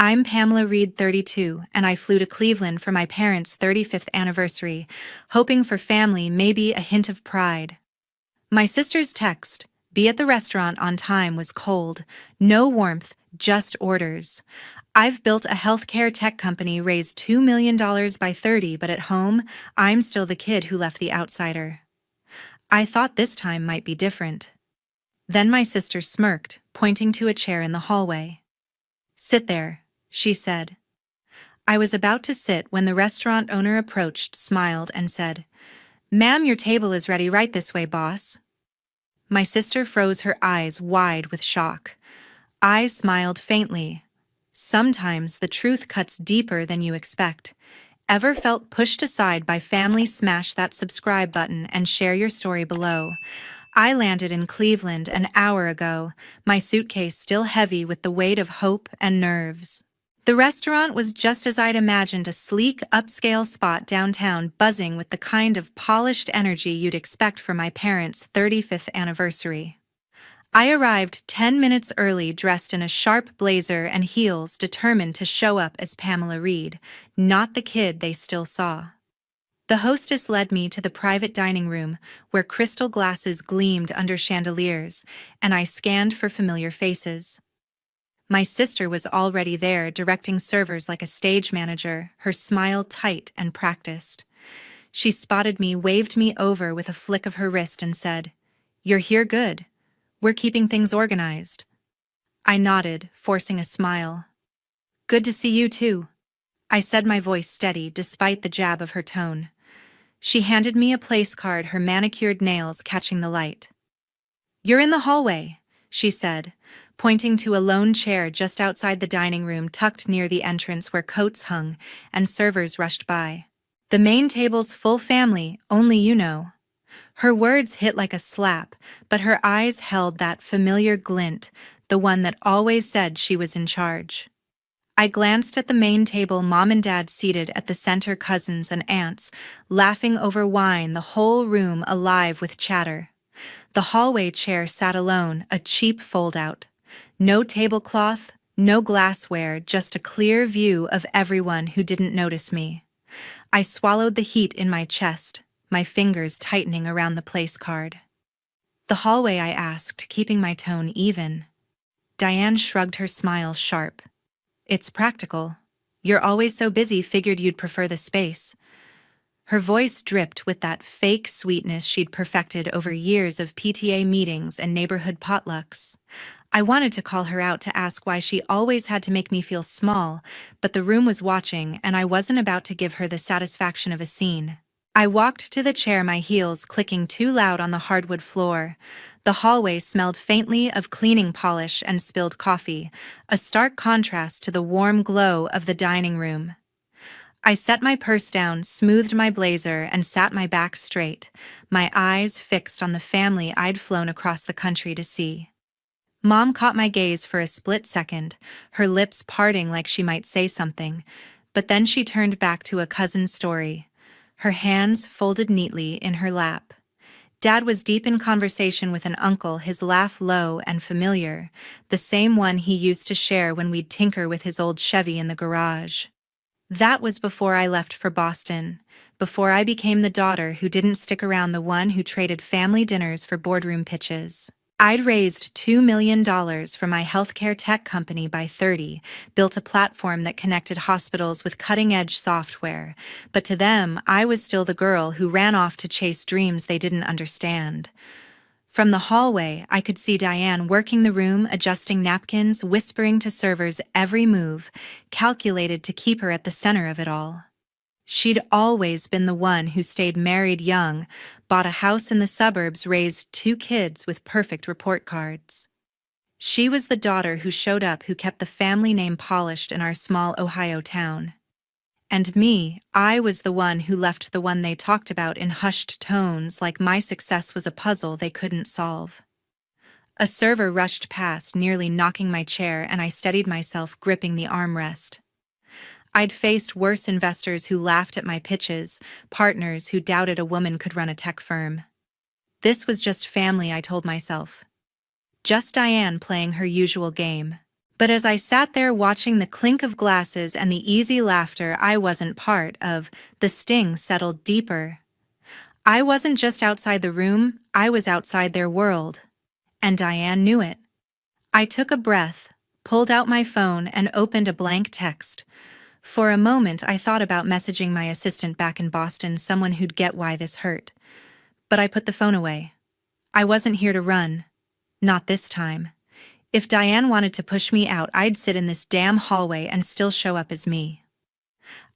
I'm Pamela Reed, 32, and I flew to Cleveland for my parents' 35th anniversary, hoping for family, maybe a hint of pride. My sister's text, "Be at the restaurant on time," was cold. No warmth, just orders. I've built a healthcare tech company, raised $2 million by 30, but at home, I'm still the kid who left the outsider. I thought this time might be different. Then my sister smirked, pointing to a chair in the hallway. "Sit there," she said. I was about to sit when the restaurant owner approached, smiled, and said, "Ma'am, your table is ready right this way, boss." My sister froze, her eyes wide with shock. I smiled faintly. Sometimes the truth cuts deeper than you expect. Ever felt pushed aside by family? Smash that subscribe button and share your story below. I landed in Cleveland an hour ago, my suitcase still heavy with the weight of hope and nerves. The restaurant was just as I'd imagined, a sleek, upscale spot downtown, buzzing with the kind of polished energy you'd expect for my parents' 35th anniversary. I arrived 10 minutes early, dressed in a sharp blazer and heels, determined to show up as Pamela Reed, not the kid they still saw. The hostess led me to the private dining room, where crystal glasses gleamed under chandeliers, and I scanned for familiar faces. My sister was already there, directing servers like a stage manager, her smile tight and practiced. She spotted me, waved me over with a flick of her wrist, and said, "You're here good. We're keeping things organized." I nodded, forcing a smile. "Good to see you too," I said, my voice steady despite the jab of her tone. She handed me a place card, her manicured nails catching the light. "You're in the hallway," she said, pointing to a lone chair just outside the dining room, tucked near the entrance where coats hung and servers rushed by. "The main table's full, family, only you know." Her words hit like a slap, but her eyes held that familiar glint, the one that always said she was in charge. I glanced at the main table, mom and dad seated at the center, cousins and aunts, laughing over wine, the whole room alive with chatter. The hallway chair sat alone, a cheap fold-out. No tablecloth, no glassware, just a clear view of everyone who didn't notice me. I swallowed the heat in my chest, my fingers tightening around the place card. "The hallway?" I asked, keeping my tone even. Diane shrugged, her smile sharp. "It's practical. You're always so busy, figured you'd prefer the space." Her voice dripped with that fake sweetness she'd perfected over years of PTA meetings and neighborhood potlucks. I wanted to call her out, to ask why she always had to make me feel small, but the room was watching, and I wasn't about to give her the satisfaction of a scene. I walked to the chair, my heels clicking too loud on the hardwood floor. The hallway smelled faintly of cleaning polish and spilled coffee, a stark contrast to the warm glow of the dining room. I set my purse down, smoothed my blazer, and sat my back straight, my eyes fixed on the family I'd flown across the country to see. Mom caught my gaze for a split second, her lips parting like she might say something, but then she turned back to a cousin's story, her hands folded neatly in her lap. Dad was deep in conversation with an uncle, his laugh low and familiar, the same one he used to share when we'd tinker with his old Chevy in the garage. That was before I left for Boston, before I became the daughter who didn't stick around, the one who traded family dinners for boardroom pitches. I'd raised $2 million for my healthcare tech company by 30, built a platform that connected hospitals with cutting-edge software, but to them, I was still the girl who ran off to chase dreams they didn't understand. From the hallway, I could see Diane working the room, adjusting napkins, whispering to servers, every move calculated to keep her at the center of it all. She'd always been the one who stayed married young, bought a house in the suburbs, raised 2 kids with perfect report cards. She was the daughter who showed up, who kept the family name polished in our small Ohio town. And me, I was the one who left the one they talked about in hushed tones, like my success was a puzzle they couldn't solve. A server rushed past, nearly knocking my chair, and I steadied myself, gripping the armrest. I'd faced worse: investors who laughed at my pitches, partners who doubted a woman could run a tech firm. This was just family, I told myself. Just Diane playing her usual game. But as I sat there watching the clink of glasses and the easy laughter I wasn't part of, the sting settled deeper. I wasn't just outside the room, I was outside their world. And Diane knew it. I took a breath, pulled out my phone, and opened a blank text. For a moment, I thought about messaging my assistant back in Boston, someone who'd get why this hurt. But I put the phone away. I wasn't here to run. Not this time. If Diane wanted to push me out, I'd sit in this damn hallway and still show up as me.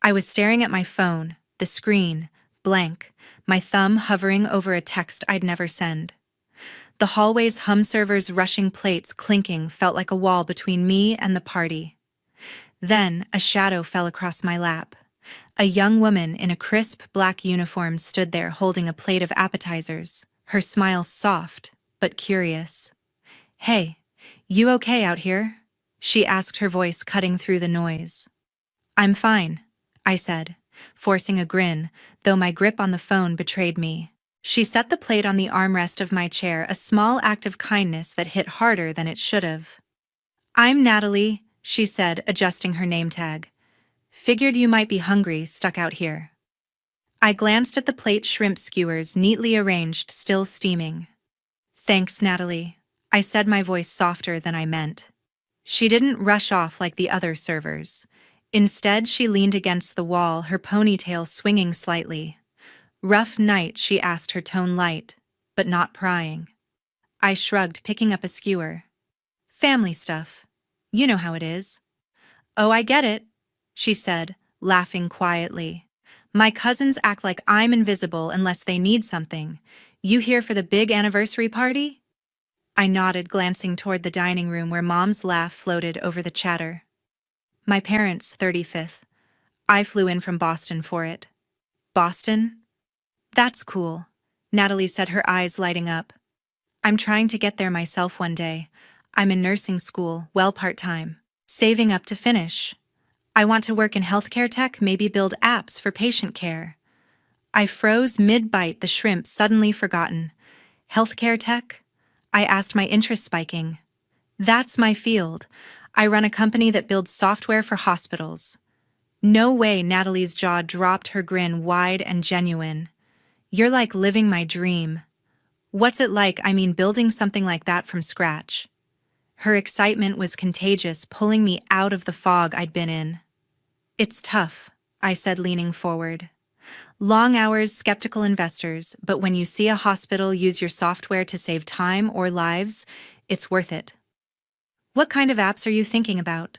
I was staring at my phone, the screen, blank, my thumb hovering over a text I'd never send. The hallway's hum servers rushing plates clinking felt like a wall between me and the party. Then a shadow fell across my lap. A young woman in a crisp black uniform stood there holding a plate of appetizers, her smile soft but curious. "Hey, you okay out here?" she asked, her voice cutting through the noise. "I'm fine," I said, forcing a grin, though my grip on the phone betrayed me. She set the plate on the armrest of my chair, a small act of kindness that hit harder than it should have. "I'm Natalie," she said, adjusting her name tag. "Figured you might be hungry, stuck out here." I glanced at the plate shrimp skewers neatly arranged, still steaming. "Thanks, Natalie," I said, my voice softer than I meant. She didn't rush off like the other servers. Instead, she leaned against the wall, her ponytail swinging slightly. "Rough night?" she asked, her tone light, but not prying. I shrugged, picking up a skewer. "Family stuff. You know how it is." "Oh, I get it," she said, laughing quietly. "My cousins act like I'm invisible unless they need something. You here for the big anniversary party?" I nodded, glancing toward the dining room where Mom's laugh floated over the chatter. "My parents' 35th. I flew in from Boston for it." "Boston? That's cool," Natalie said, her eyes lighting up. "I'm trying to get there myself one day. I'm in nursing school, well, part-time, saving up to finish. I want to work in healthcare tech, maybe build apps for patient care." I froze mid-bite, the shrimp suddenly forgotten. "Healthcare tech?" I asked, my interest spiking. "That's my field. I run a company that builds software for hospitals." "No way," Natalie's jaw dropped, her grin wide and genuine. "You're like living my dream." "What's it like? I mean, building something like that from scratch." Her excitement was contagious, pulling me out of the fog I'd been in. "It's tough," I said, leaning forward. "Long hours, skeptical investors, but when you see a hospital use your software to save time or lives, it's worth it." "What kind of apps are you thinking about?"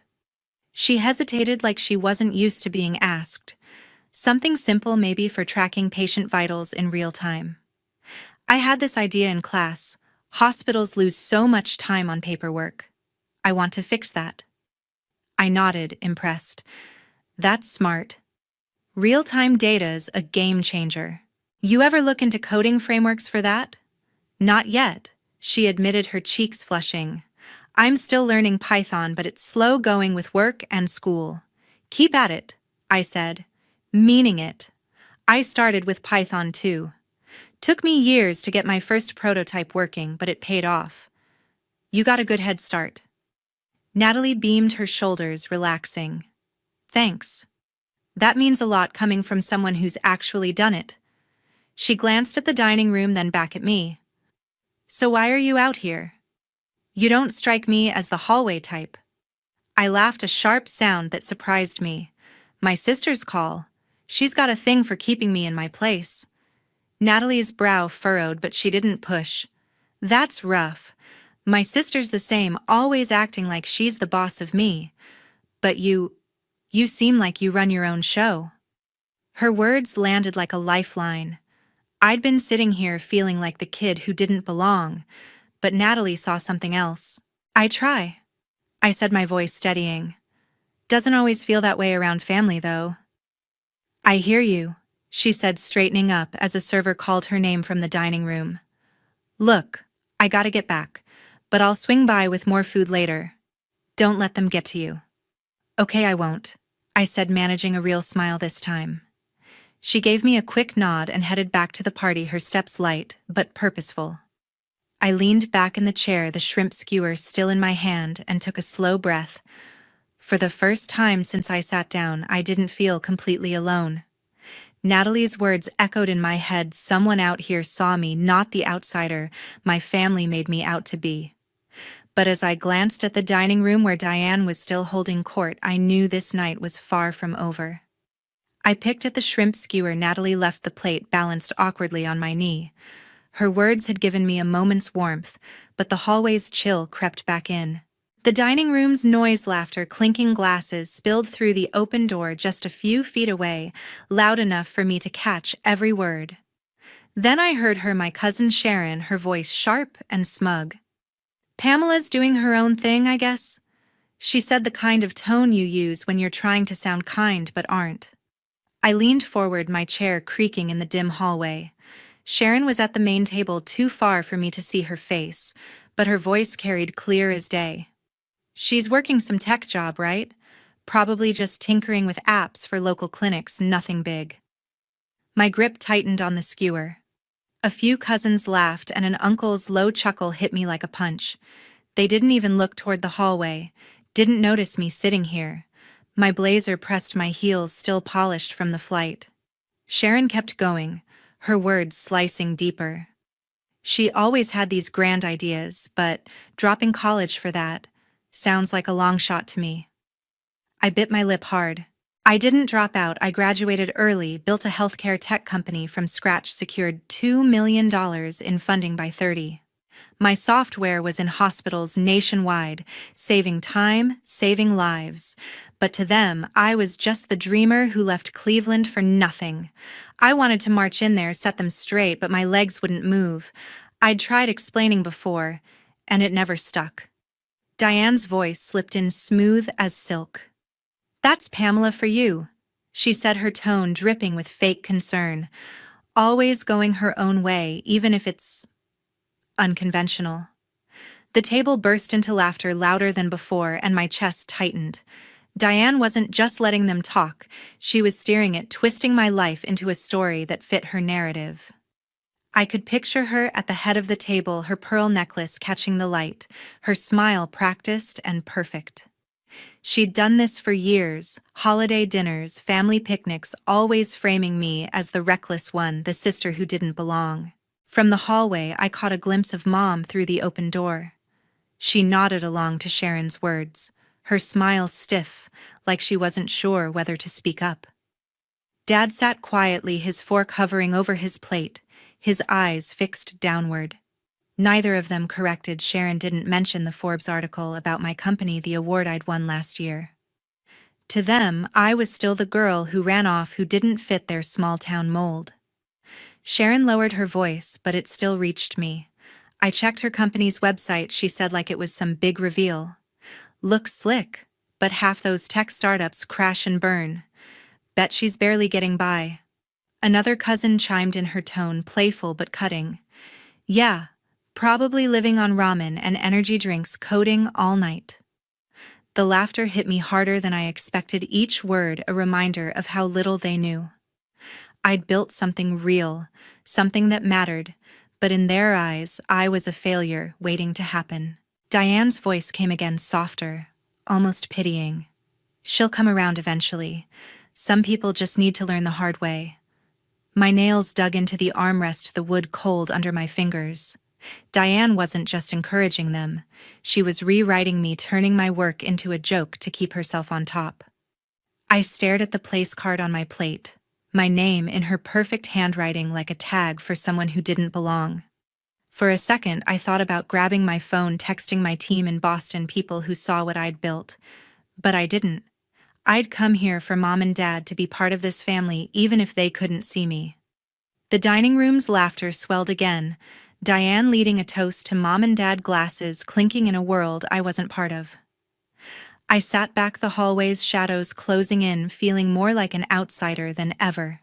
She hesitated, like she wasn't used to being asked. "Something simple, maybe, for tracking patient vitals in real time." I had this idea in class. Hospitals lose so much time on paperwork. I want to fix that. I nodded, impressed. "That's smart. Real-time data's a game changer. You ever look into coding frameworks for that?" "Not yet," she admitted, her cheeks flushing. "I'm still learning Python, but it's slow going with work and school." "Keep at it," I said, meaning it. I started with Python too. Took me years to get my first prototype working, but it paid off. "You got a good head start." Natalie beamed, her shoulders relaxing. "Thanks. That means a lot coming from someone who's actually done it." She glanced at the dining room, then back at me. "So why are you out here? You don't strike me as the hallway type." I laughed, a sharp sound that surprised me. "My sister's call. She's got a thing for keeping me in my place." Natalie's brow furrowed, but she didn't push. "That's rough. My sister's the same, always acting like she's the boss of me. But you seem like you run your own show." Her words landed like a lifeline. I'd been sitting here feeling like the kid who didn't belong, but Natalie saw something else. "I try," I said, my voice steadying. "Doesn't always feel that way around family, though." "I hear you," she said, straightening up as a server called her name from the dining room. "Look, I gotta get back, but I'll swing by with more food later. Don't let them get to you." "Okay, I won't," I said, managing a real smile this time. She gave me a quick nod and headed back to the party, her steps light but purposeful. I leaned back in the chair, the shrimp skewer still in my hand, and took a slow breath. For the first time since I sat down, I didn't feel completely alone. Natalie's words echoed in my head. Someone out here saw me, not the outsider my family made me out to be. But as I glanced at the dining room where Diane was still holding court, I knew this night was far from over. I picked at the shrimp skewer. Natalie left the plate balanced awkwardly on my knee. Her words had given me a moment's warmth, but the hallway's chill crept back in. The dining room's noise, laughter, clinking glasses spilled through the open door just a few feet away, loud enough for me to catch every word. Then I heard my cousin Sharon, her voice sharp and smug. "Pamela's doing her own thing, I guess," she said, the kind of tone you use when you're trying to sound kind but aren't. I leaned forward, my chair creaking in the dim hallway. Sharon was at the main table, too far for me to see her face, but her voice carried clear as day. "She's working some tech job, right? Probably just tinkering with apps for local clinics, nothing big." My grip tightened on the skewer. A few cousins laughed, and an uncle's low chuckle hit me like a punch. They didn't even look toward the hallway, didn't notice me sitting here. My blazer pressed my heels, still polished from the flight. Sharon kept going, her words slicing deeper. She always had these grand ideas, but dropping college for that sounds like a long shot to me. I bit my lip hard. I didn't drop out. I graduated early, built a healthcare tech company from scratch, secured $2 million in funding by 30. My software was in hospitals nationwide, saving time, saving lives. But to them, I was just the dreamer who left Cleveland for nothing. I wanted to march in there, set them straight, but my legs wouldn't move. I'd tried explaining before, and it never stuck. Diane's voice slipped in smooth as silk. "That's Pamela for you," she said, her tone dripping with fake concern. "Always going her own way, even if it's unconventional." The table burst into laughter, louder than before, and my chest tightened. Diane wasn't just letting them talk, she was steering it, twisting my life into a story that fit her narrative. I could picture her at the head of the table, her pearl necklace catching the light, her smile practiced and perfect. She'd done this for years, holiday dinners, family picnics, always framing me as the reckless one, the sister who didn't belong. From the hallway, I caught a glimpse of Mom through the open door. She nodded along to Sharon's words, her smile stiff, like she wasn't sure whether to speak up. Dad sat quietly, his fork hovering over his plate, his eyes fixed downward. Neither of them corrected. Sharon didn't mention the Forbes article about my company, the award I'd won last year. To them, I was still the girl who ran off, who didn't fit their small-town mold. Sharon lowered her voice, but it still reached me. "I checked her company's website," she said, like it was some big reveal. "Looks slick, but half those tech startups crash and burn. Bet she's barely getting by." Another cousin chimed in, her tone playful but cutting. "Yeah, probably living on ramen and energy drinks, coding all night." The laughter hit me harder than I expected, each word a reminder of how little they knew. I'd built something real, something that mattered, but in their eyes, I was a failure waiting to happen. Diane's voice came again, softer, almost pitying. "She'll come around eventually. Some people just need to learn the hard way." My nails dug into the armrest, the wood cold under my fingers. Diane wasn't just encouraging them. She was rewriting me, turning my work into a joke to keep herself on top. I stared at the place card on my plate, my name in her perfect handwriting, like a tag for someone who didn't belong. For a second, I thought about grabbing my phone, texting my team in Boston, people who saw what I'd built. But I didn't. I'd come here for Mom and Dad, to be part of this family, even if they couldn't see me. The dining room's laughter swelled again, Diane leading a toast to Mom and Dad, glasses clinking in a world I wasn't part of. I sat back, the hallway's shadows closing in, feeling more like an outsider than ever.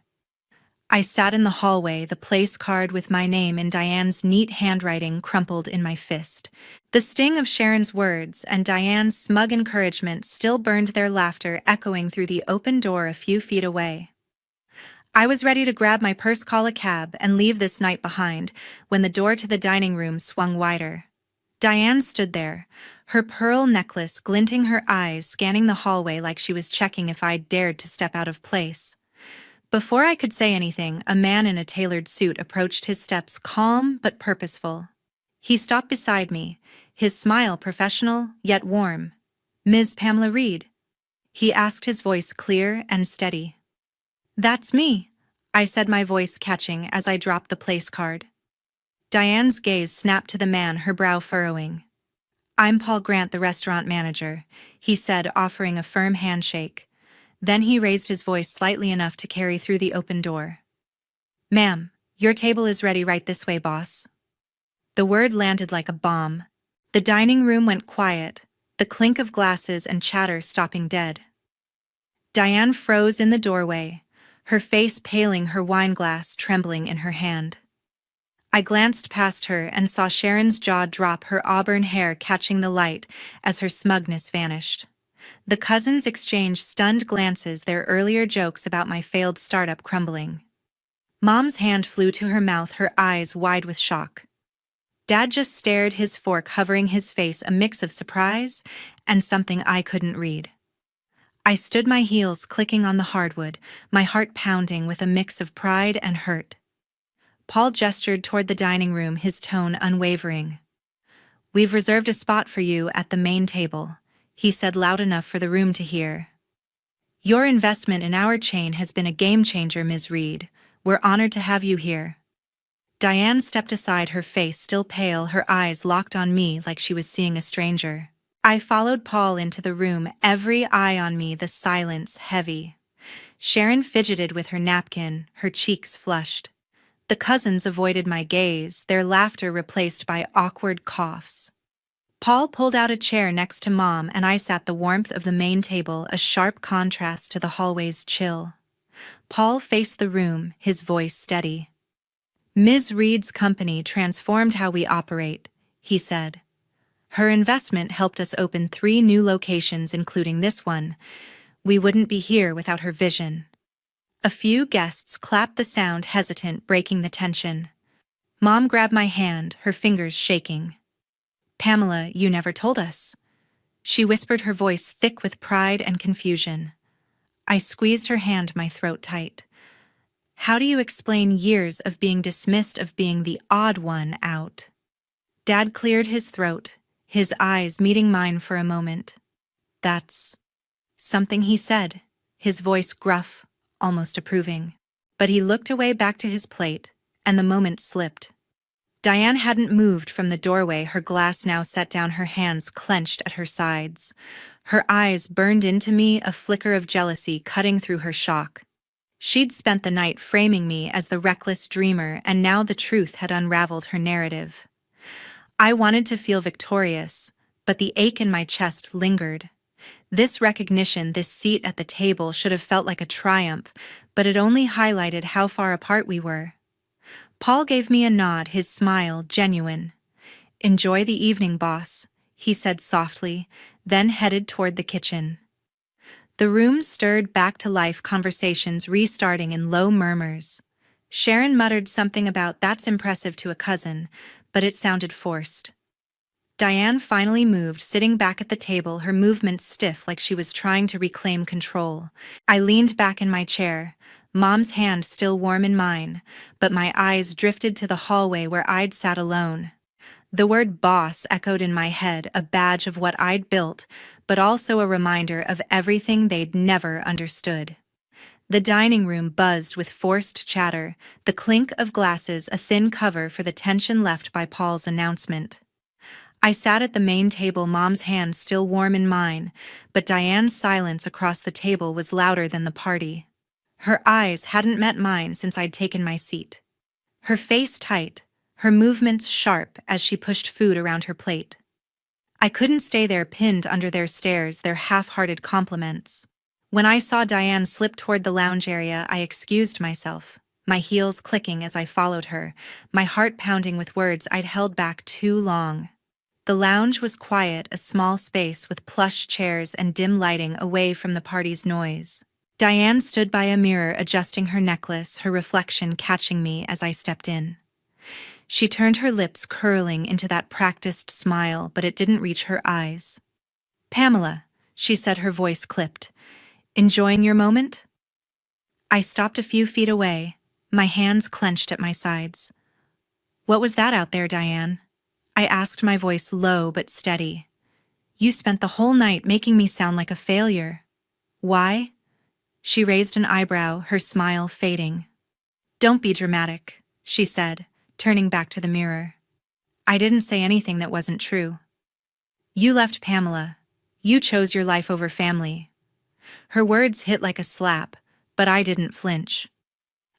I sat in the hallway, the place card with my name in Diane's neat handwriting crumpled in my fist. The sting of Sharon's words and Diane's smug encouragement still burned, their laughter echoing through the open door a few feet away. I was ready to grab my purse, call a cab, and leave this night behind when the door to the dining room swung wider. Diane stood there, her pearl necklace glinting, her eyes scanning the hallway like she was checking if I'd dared to step out of place. Before I could say anything, a man in a tailored suit approached, his steps calm but purposeful. He stopped beside me, his smile professional yet warm. "Ms. Pamela Reed?" he asked, his voice clear and steady. "That's me," I said, my voice catching as I dropped the place card. Diane's gaze snapped to the man, her brow furrowing. "I'm Paul Grant, the restaurant manager," he said, offering a firm handshake. Then he raised his voice slightly enough to carry through the open door. "Ma'am, your table is ready right this way, boss." The word landed like a bomb. The dining room went quiet, the clink of glasses and chatter stopping dead. Diane froze in the doorway, her face paling, her wineglass trembling in her hand. I glanced past her and saw Sharon's jaw drop, her auburn hair catching the light as her smugness vanished. The cousins exchanged stunned glances, their earlier jokes about my failed startup crumbling. Mom's hand flew to her mouth, her eyes wide with shock. Dad just stared, his fork hovering his face, a mix of surprise and something I couldn't read. I stood, my heels clicking on the hardwood, my heart pounding with a mix of pride and hurt. Paul gestured toward the dining room, his tone unwavering. "We've reserved a spot for you at the main table," he said, loud enough for the room to hear. "Your investment in our chain has been a game changer, Ms. Reed. We're honored to have you here." Diane stepped aside, her face still pale, her eyes locked on me like she was seeing a stranger. I followed Paul into the room, every eye on me, the silence heavy. Sharon fidgeted with her napkin, her cheeks flushed. The cousins avoided my gaze, their laughter replaced by awkward coughs. Paul pulled out a chair next to Mom, and I sat, the warmth of the main table a sharp contrast to the hallway's chill. Paul faced the room, his voice steady. "Ms. Reed's company transformed how we operate," he said. "Her investment helped us open 3 new locations, including this one. We wouldn't be here without her vision." A few guests clapped, the sound hesitant, breaking the tension. Mom grabbed my hand, her fingers shaking. "Pamela, you never told us," she whispered, her voice thick with pride and confusion. I squeezed her hand, my throat tight. "How do you explain years of being dismissed, of being the odd one out?" Dad cleared his throat, his eyes meeting mine for a moment. "That's something," he said, his voice gruff, almost approving. But he looked away, back to his plate, and the moment slipped. Diane hadn't moved from the doorway, her glass now set down, her hands clenched at her sides. Her eyes burned into me, a flicker of jealousy cutting through her shock. She'd spent the night framing me as the reckless dreamer, and now the truth had unraveled her narrative. I wanted to feel victorious, but the ache in my chest lingered. This recognition, this seat at the table, should have felt like a triumph, but it only highlighted how far apart we were. Paul gave me a nod, his smile genuine. "Enjoy the evening, boss," he said softly, then headed toward the kitchen. The room stirred back to life, conversations restarting in low murmurs. Sharon muttered something about "that's impressive" to a cousin, but it sounded forced. Diane finally moved, sitting back at the table, her movements stiff like she was trying to reclaim control. I leaned back in my chair, Mom's hand still warm in mine, but my eyes drifted to the hallway where I'd sat alone. The word boss echoed in my head, a badge of what I'd built, but also a reminder of everything they'd never understood. The dining room buzzed with forced chatter, the clink of glasses a thin cover for the tension left by Paul's announcement. I sat at the main table, Mom's hand still warm in mine, but Diane's silence across the table was louder than the party. Her eyes hadn't met mine since I'd taken my seat. Her face tight, her movements sharp as she pushed food around her plate. I couldn't stay there, pinned under their stares, their half-hearted compliments. When I saw Diane slip toward the lounge area, I excused myself, my heels clicking as I followed her, my heart pounding with words I'd held back too long. The lounge was quiet, a small space with plush chairs and dim lighting away from the party's noise. Diane stood by a mirror adjusting her necklace, her reflection catching me as I stepped in. She turned her lips curling into that practiced smile, but it didn't reach her eyes. "Pamela," she said, her voice clipped. "Enjoying your moment?" I stopped a few feet away, my hands clenched at my sides. "What was that out there, Diane?" I asked, my voice low but steady. "You spent the whole night making me sound like a failure. Why?" She raised an eyebrow, her smile fading. "Don't be dramatic," she said, turning back to the mirror. "I didn't say anything that wasn't true. You left Pamela. You chose your life over family." Her words hit like a slap, but I didn't flinch.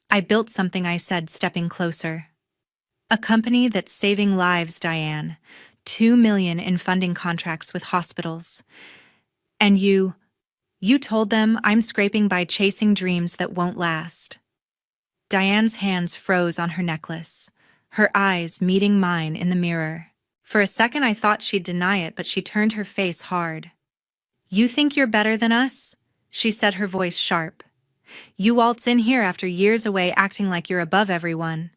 "I built something," I said, stepping closer. "A company that's saving lives, Diane. 2 million in funding contracts with hospitals. And you told them I'm scraping by chasing dreams that won't last." Diane's hands froze on her necklace, her eyes meeting mine in the mirror. For a second I thought she'd deny it, but she turned her face hard. "You think you're better than us?" she said, her voice sharp. "You waltz in here after years away acting like you're above everyone."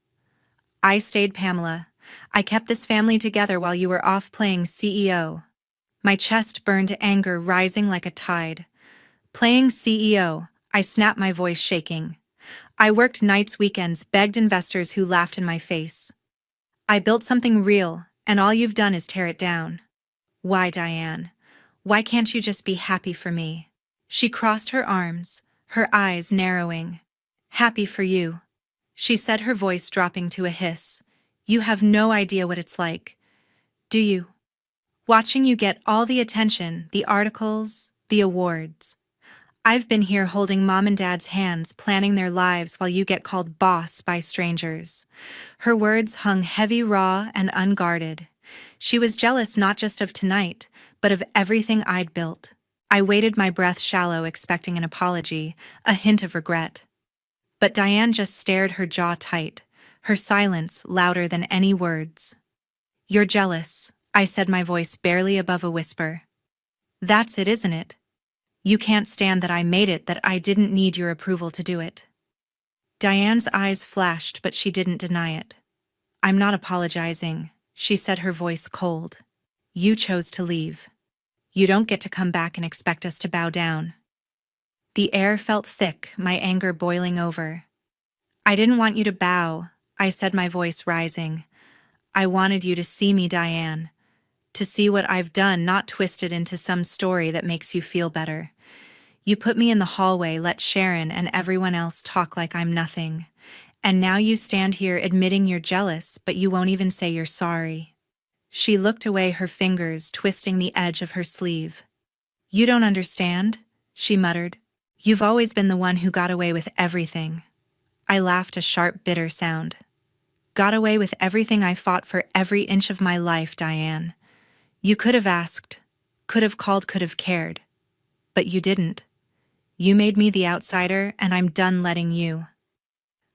"I stayed, Pamela. I kept this family together while you were off playing CEO." My chest burned, anger rising like a tide. "Playing CEO," I snapped, my voice shaking. "I worked nights, weekends, begged investors who laughed in my face. I built something real, and all you've done is tear it down. Why, Diane? Why can't you just be happy for me?" She crossed her arms, her eyes narrowing. "Happy for you," she said, her voice dropping to a hiss. "You have no idea what it's like. Do you? Watching you get all the attention, the articles, the awards. I've been here holding mom and dad's hands, planning their lives while you get called boss by strangers." Her words hung heavy, raw, and unguarded. She was jealous not just of tonight, but of everything I'd built. I waited, my breath shallow, expecting an apology, a hint of regret. But Diane just stared, her jaw tight, her silence louder than any words. "You're jealous," I said, my voice barely above a whisper. "That's it, isn't it? You can't stand that I made it, that I didn't need your approval to do it." Diane's eyes flashed, but she didn't deny it. "I'm not apologizing," she said, her voice cold. "You chose to leave. You don't get to come back and expect us to bow down." The air felt thick, my anger boiling over. "I didn't want you to bow," I said, my voice rising. "I wanted you to see me, Diane. To see what I've done, not twist it into some story that makes you feel better. You put me in the hallway, let Sharon and everyone else talk like I'm nothing. And now you stand here admitting you're jealous, but you won't even say you're sorry." She looked away, her fingers twisting the edge of her sleeve. "You don't understand," she muttered. "You've always been the one who got away with everything." I laughed, a sharp, bitter sound. "Got away with everything? I fought for every inch of my life, Diane. You could have asked, could have called, could have cared. But you didn't. You made me the outsider, and I'm done letting you."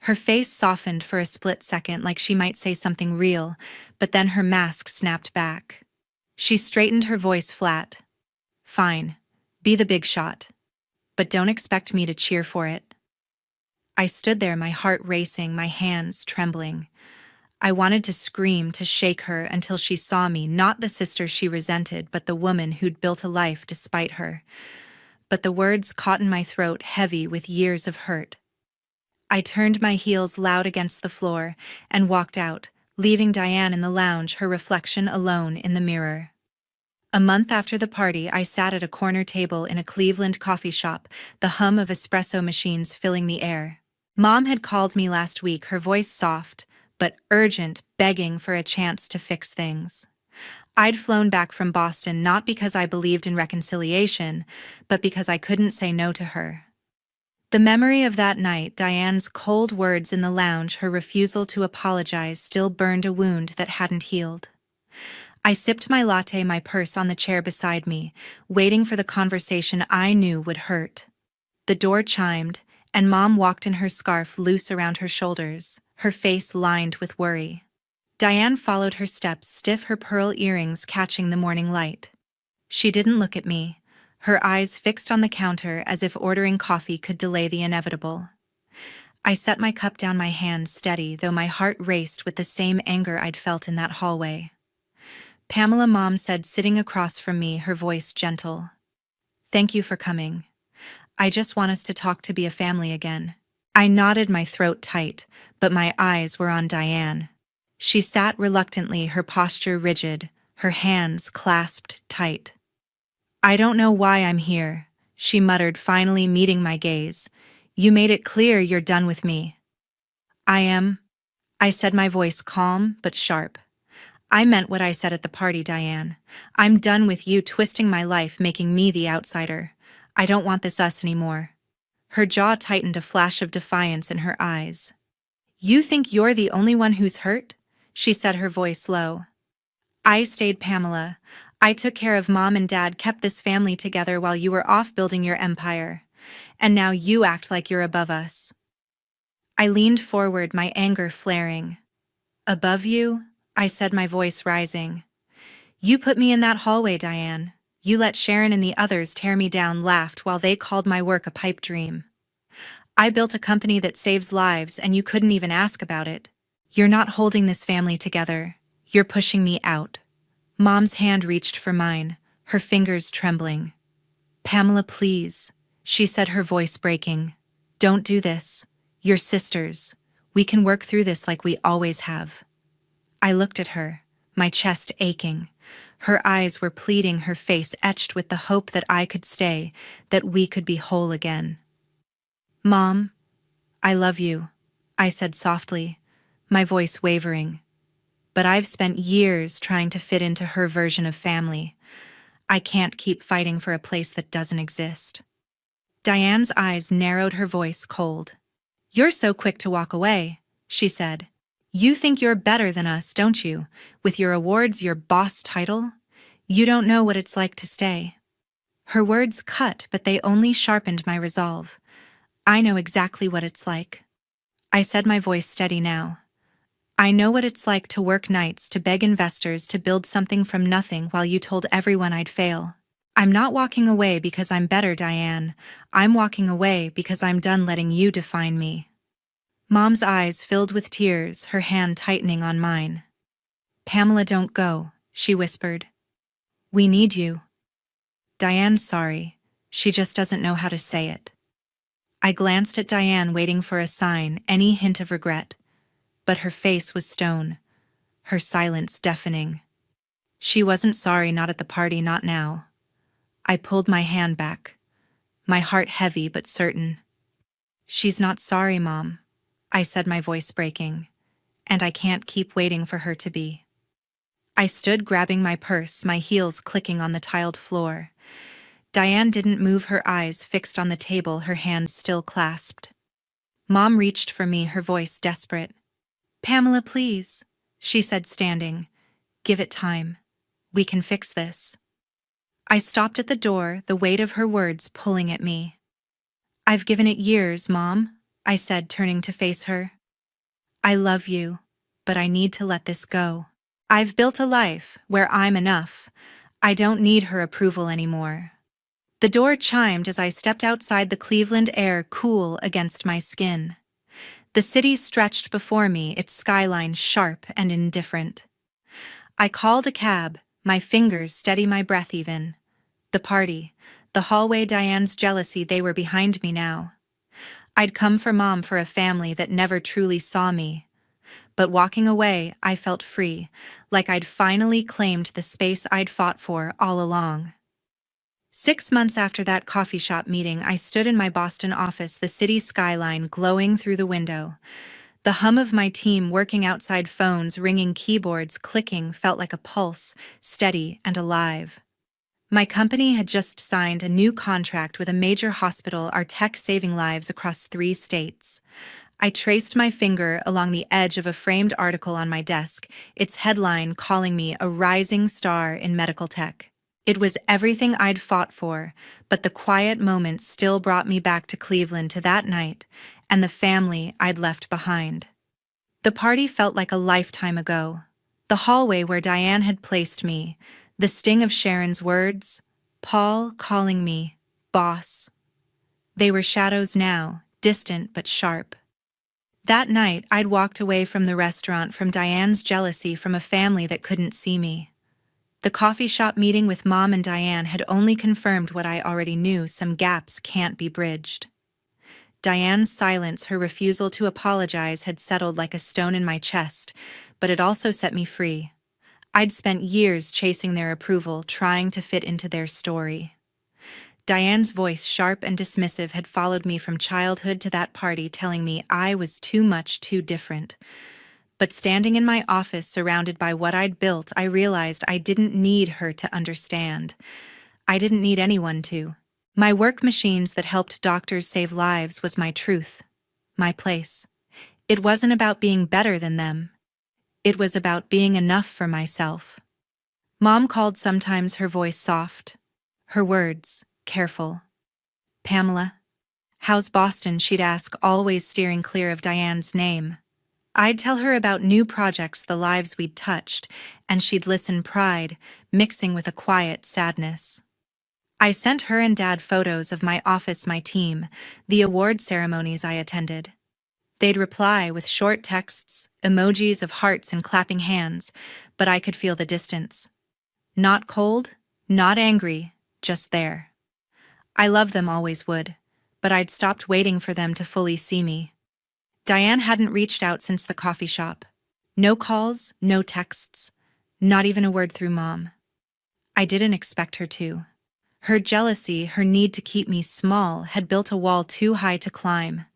Her face softened for a split second, like she might say something real, but then her mask snapped back. She straightened, her voice flat. "Fine, be the big shot. But don't expect me to cheer for it." I stood there, my heart racing, my hands trembling. I wanted to scream, to shake her until she saw me, not the sister she resented, but the woman who'd built a life despite her. But the words caught in my throat, heavy with years of hurt. I turned, my heels loud against the floor, and walked out, leaving Diane in the lounge, her reflection alone in the mirror. A month after the party, I sat at a corner table in a Cleveland coffee shop, the hum of espresso machines filling the air. Mom had called me last week, her voice soft, but urgent, begging for a chance to fix things. I'd flown back from Boston not because I believed in reconciliation, but because I couldn't say no to her. The memory of that night, Diane's cold words in the lounge, her refusal to apologize, still burned a wound that hadn't healed. I sipped my latte, my purse on the chair beside me, waiting for the conversation I knew would hurt. The door chimed, and Mom walked in, her scarf loose around her shoulders, her face lined with worry. Diane followed her steps, stiff, her pearl earrings catching the morning light. She didn't look at me, her eyes fixed on the counter as if ordering coffee could delay the inevitable. I set my cup down, my hand steady, though my heart raced with the same anger I'd felt in that hallway. Pamela, Mom said, sitting across from me, her voice gentle. "Thank you for coming. I just want us to talk, to be a family again." I nodded, my throat tight, but my eyes were on Diane. She sat reluctantly, her posture rigid, her hands clasped tight. "I don't know why I'm here," she muttered, finally meeting my gaze. "You made it clear you're done with me." "I am," I said, my voice calm but sharp. "I meant what I said at the party, Diane. I'm done with you twisting my life, making me the outsider. I don't want this us anymore." Her jaw tightened, a flash of defiance in her eyes. "You think you're the only one who's hurt?" she said, her voice low. "I stayed, Pamela. I took care of Mom and Dad, kept this family together while you were off building your empire. And now you act like you're above us." I leaned forward, my anger flaring. "Above you?" I said, my voice rising. "You put me in that hallway, Diane. You let Sharon and the others tear me down, laughed while they called my work a pipe dream. I built a company that saves lives, and you couldn't even ask about it. You're not holding this family together. You're pushing me out." Mom's hand reached for mine, her fingers trembling. "Pamela, please," she said, her voice breaking. "Don't do this. You're sisters. We can work through this like we always have." I looked at her, my chest aching. Her eyes were pleading, her face etched with the hope that I could stay, that we could be whole again. "Mom, I love you," I said softly, my voice wavering. "But I've spent years trying to fit into her version of family. I can't keep fighting for a place that doesn't exist." Diane's eyes narrowed, her voice cold. "You're so quick to walk away," she said. "You think you're better than us, don't you? With your awards, your boss title? You don't know what it's like to stay." Her words cut, but they only sharpened my resolve. "I know exactly what it's like," I said, my voice steady now. "I know what it's like to work nights, to beg investors, to build something from nothing while you told everyone I'd fail. I'm not walking away because I'm better, Diane. I'm walking away because I'm done letting you define me." Mom's eyes filled with tears, her hand tightening on mine. "Pamela, don't go," she whispered. "We need you." "Diane's sorry. She just doesn't know how to say it." I glanced at Diane, waiting for a sign, any hint of regret. But her face was stone, her silence deafening. She wasn't sorry, not at the party, not now. I pulled my hand back, my heart heavy but certain. "She's not sorry, Mom," I said, my voice breaking, "and I can't keep waiting for her to be." I stood, grabbing my purse, my heels clicking on the tiled floor. Diane didn't move, her eyes fixed on the table, her hands still clasped. Mom reached for me, her voice desperate. "Pamela, please," she said, standing. "Give it time. We can fix this." I stopped at the door, the weight of her words pulling at me. "I've given it years, Mom," I said, turning to face her. "I love you, but I need to let this go. I've built a life where I'm enough. I don't need her approval anymore." The door chimed as I stepped outside, the Cleveland air cool against my skin. The city stretched before me, its skyline sharp and indifferent. I called a cab, my fingers steady, my breath even. The party, the hallway, Diane's jealousy, they were behind me now. I'd come for Mom, for a family that never truly saw me. But walking away, I felt free, like I'd finally claimed the space I'd fought for all along. 6 months after that coffee shop meeting, I stood in my Boston office, the city skyline glowing through the window. The hum of my team working outside, phones ringing, keyboards clicking, felt like a pulse, steady and alive. My company had just signed a new contract with a major hospital, our tech saving lives across 3 states. I traced my finger along the edge of a framed article on my desk, its headline calling me a rising star in medical tech. It was everything I'd fought for, but the quiet moments still brought me back to Cleveland, to that night, and the family I'd left behind. The party felt like a lifetime ago. The hallway where Diane had placed me, the sting of Sharon's words, Paul calling me boss. They were shadows now, distant but sharp. That night, I'd walked away from the restaurant from Diane's jealousy from a family that couldn't see me. The coffee shop meeting with Mom and Diane had only confirmed what I already knew: some gaps can't be bridged. Diane's silence, her refusal to apologize, had settled like a stone in my chest, but it also set me free. I'd spent years chasing their approval, trying to fit into their story. Diane's voice, sharp and dismissive, had followed me from childhood to that party, telling me I was too much, too different. But standing in my office, surrounded by what I'd built, I realized I didn't need her to understand. I didn't need anyone to. My work machines that helped doctors save lives was my truth, my place. It wasn't about being better than them. It was about being enough for myself. Mom called sometimes, her voice soft, her words careful. Pamela, how's Boston? She'd ask, always steering clear of Diane's name. I'd tell her about new projects, the lives we'd touched, and she'd listen, pride mixing with a quiet sadness. I sent her and Dad photos of my office, my team, the award ceremonies I attended. They'd reply with short texts, emojis of hearts and clapping hands, but I could feel the distance. Not cold, not angry, just there. I loved them, always would, but I'd stopped waiting for them to fully see me. Diane hadn't reached out since the coffee shop. No calls, no texts, not even a word through Mom. I didn't expect her to. Her jealousy, her need to keep me small, had built a wall too high to climb.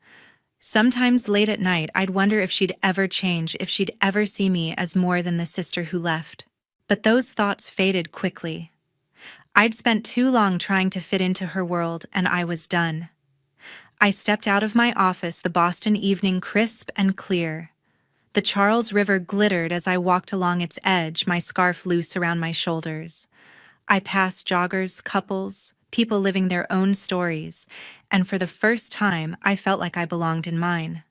Sometimes late at night, I'd wonder if she'd ever change, if she'd ever see me as more than the sister who left. But those thoughts faded quickly. I'd spent too long trying to fit into her world, and I was done. I stepped out of my office, the Boston evening crisp and clear. The Charles River glittered as I walked along its edge, my scarf loose around my shoulders. I passed joggers, couples, people living their own stories, and for the first time, I felt like I belonged in mine.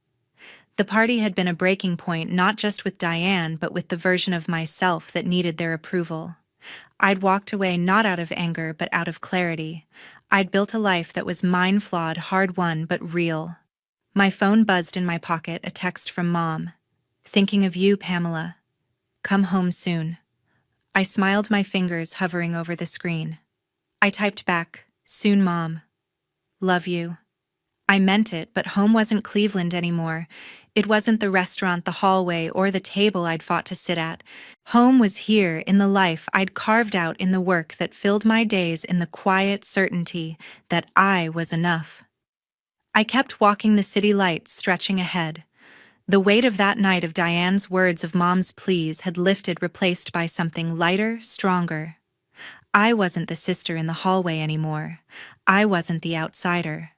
The party had been a breaking point, not just with Diane, but with the version of myself that needed their approval. I'd walked away not out of anger, but out of clarity. I'd built a life that was mine, flawed, hard-won, but real. My phone buzzed in my pocket, a text from Mom. Thinking of you, Pamela. Come home soon. I smiled, my fingers hovering over the screen. I typed back, soon, Mom. Love you. I meant it, but home wasn't Cleveland anymore. It wasn't the restaurant, the hallway, or the table I'd fought to sit at. Home was here, in the life I'd carved out, in the work that filled my days, in the quiet certainty that I was enough. I kept walking the city lights, stretching ahead. The weight of that night, of Diane's words, of Mom's pleas, had lifted, replaced by something lighter, stronger. I wasn't the sister in the hallway anymore. I wasn't the outsider.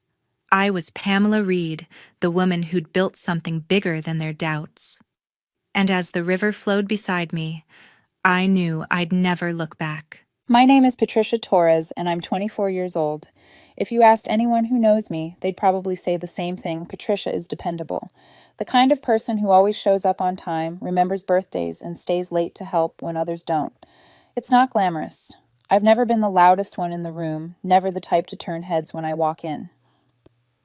I was Pamela Reed, the woman who'd built something bigger than their doubts. And as the river flowed beside me, I knew I'd never look back. My name is Patricia Torres, and I'm 24 years old. If you asked anyone who knows me, they'd probably say the same thing: Patricia is dependable. The kind of person who always shows up on time, remembers birthdays, and stays late to help when others don't. It's not glamorous. I've never been the loudest one in the room, never the type to turn heads when I walk in.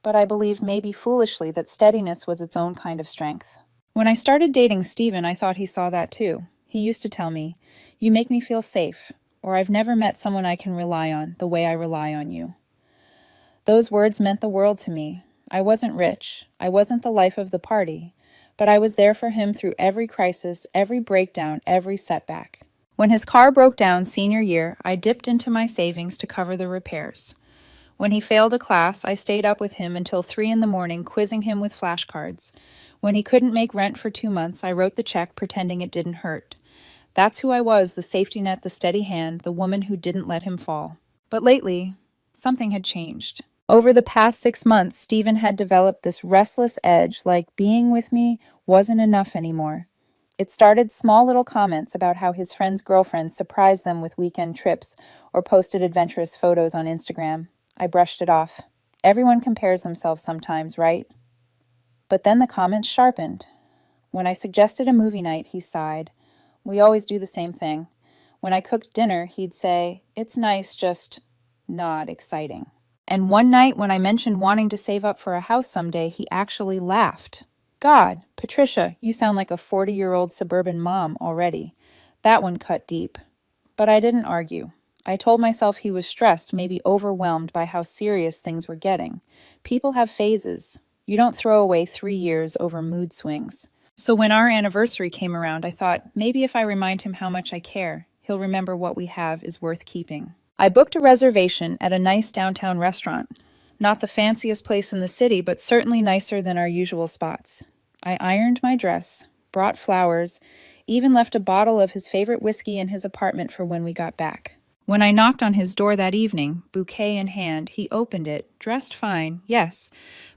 But I believed, maybe foolishly, that steadiness was its own kind of strength. When I started dating Stephen, I thought he saw that too. He used to tell me, "You make me feel safe," or "I've never met someone I can rely on the way I rely on you." Those words meant the world to me. I wasn't rich. I wasn't the life of the party. But I was there for him through every crisis, every breakdown, every setback. When his car broke down senior year, I dipped into my savings to cover the repairs. When he failed a class, I stayed up with him until 3 a.m, quizzing him with flashcards. When he couldn't make rent for 2 months, I wrote the check, pretending it didn't hurt. That's who I was, the safety net, the steady hand, the woman who didn't let him fall. But lately, something had changed. Over the past 6 months, Stephen had developed this restless edge, like being with me wasn't enough anymore. It started small little comments about how his friends' girlfriends surprised them with weekend trips or posted adventurous photos on Instagram. I brushed it off. Everyone compares themselves sometimes, right? But then the comments sharpened. When I suggested a movie night, he sighed. We always do the same thing. When I cooked dinner, he'd say, "It's nice, just..." Not exciting. And one night when I mentioned wanting to save up for a house someday, he actually laughed. God, Patricia, you sound like a 40-year-old suburban mom already. That one cut deep. But I didn't argue. I told myself he was stressed, maybe overwhelmed by how serious things were getting. People have phases. You don't throw away 3 years over mood swings. So when our anniversary came around, I thought, maybe if I remind him how much I care, he'll remember what we have is worth keeping. I booked a reservation at a nice downtown restaurant. Not the fanciest place in the city, but certainly nicer than our usual spots. I ironed my dress, brought flowers, even left a bottle of his favorite whiskey in his apartment for when we got back. When I knocked on his door that evening, bouquet in hand, he opened it, dressed fine, yes,